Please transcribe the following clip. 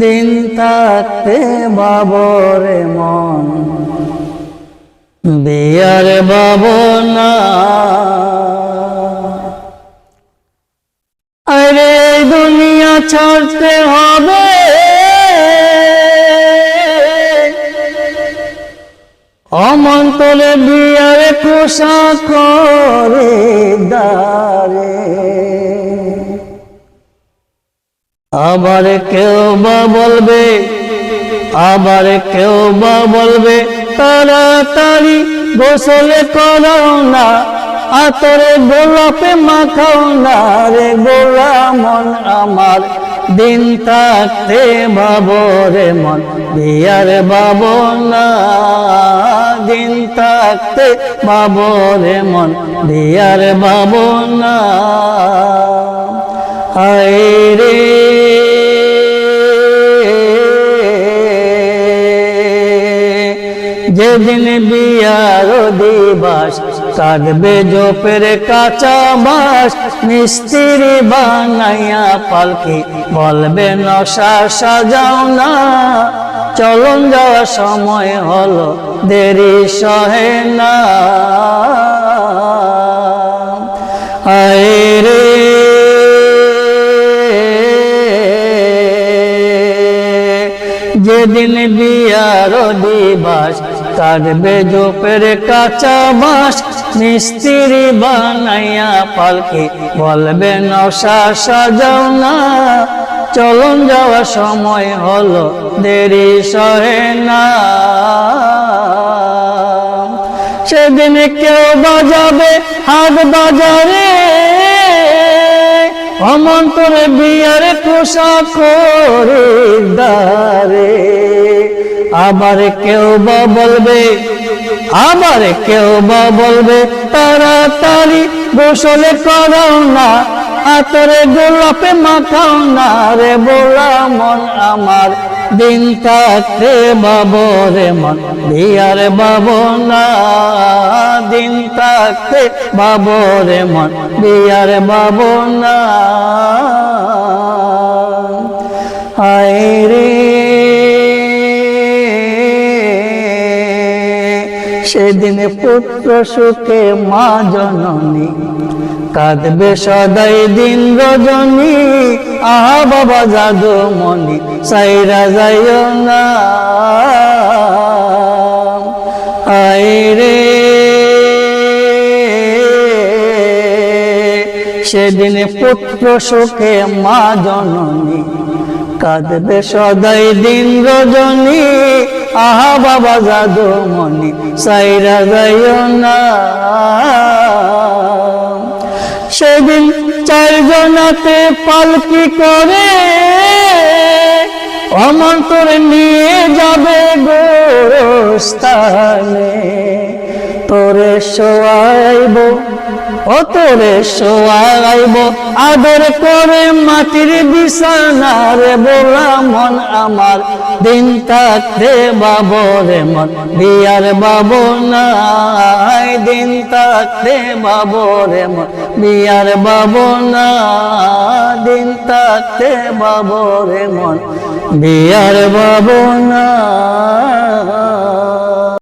দিন থাকতে বাবরে মন বিয়ার বাবনা। আরে দুনিয়া ছাড়তে হবে, অমন্তরে বিয়ার কোষা করে দারে। আবার কেউ বা বলবে, আবার কেউ বা বলবে তাড়াতাড়ি গোসল করো না, আতরে গোলাপে মাখাও না রে গোলা মন আমার। দিন থাকতে বাবরে মন বিয়ার বাবনা, দিন থাকতে বাবরে মন বিয়ার বাবনা। হায় রে যেদিন বিয়ার দিবস কাটবে জোপের কাঁচা বাঁশ, মিস্ত্রি বানাইয়া পালকি বলবে নশা সাজাও না, চলন যাওয়ার সময় হলো দেরি সহে না। হায় রে যেদিন বিয়ার দিবস কাটবে জোপের কাঁচা বাঁশ, মিস্ত্রি বানাইয়া পালকি বলবে নশা সাজাও না, চলন যাওয়ার সময় হলো দেরি সহে না। সেদিন কেউ বাজাবে হাট বাজারে, অমন্তরে বিয়ার কোষা করে দারে। আবার কেউ বা বলবে, আবার কেউ বা বলবে তাড়াতাড়ি গোসল করো না, আতরে গোলাপে মাখাও না রে বোলা মন আমার। দিন থাকতে বাবরে মন বিয়ার বাবনা, দিন থাকতে বাবরে মন বিয়ার বাবনা। হায় রে সেদিন পুত্র সুখে মা জননী কাঁদবে সদাই দিন রজনী, আহা বাবা জাদু মনি সাইরা যাইও না। হায় রে সেদিন পুত্র সুখে মা জননী কাঁদবে সদাই দিন রজনী, আহা বাবা জাদু মনি সাইরা যাইও না। সেদিন চারজনাতে পালকি করে অমন্তরে নিয়ে যাবে গোরস্থানে, তোরে শোয়াইব ও তোরে শোয়াইব আদর করে মাটির বিছানা রে বোলা মন আমার। দিন থাকতে বাবরে মন বিয়ার বাবনা, দিন থাকতে বাবরে মন বিয়ার বাবনা, দিন থাকতে বাবরে মন বিয়ার বাবনা।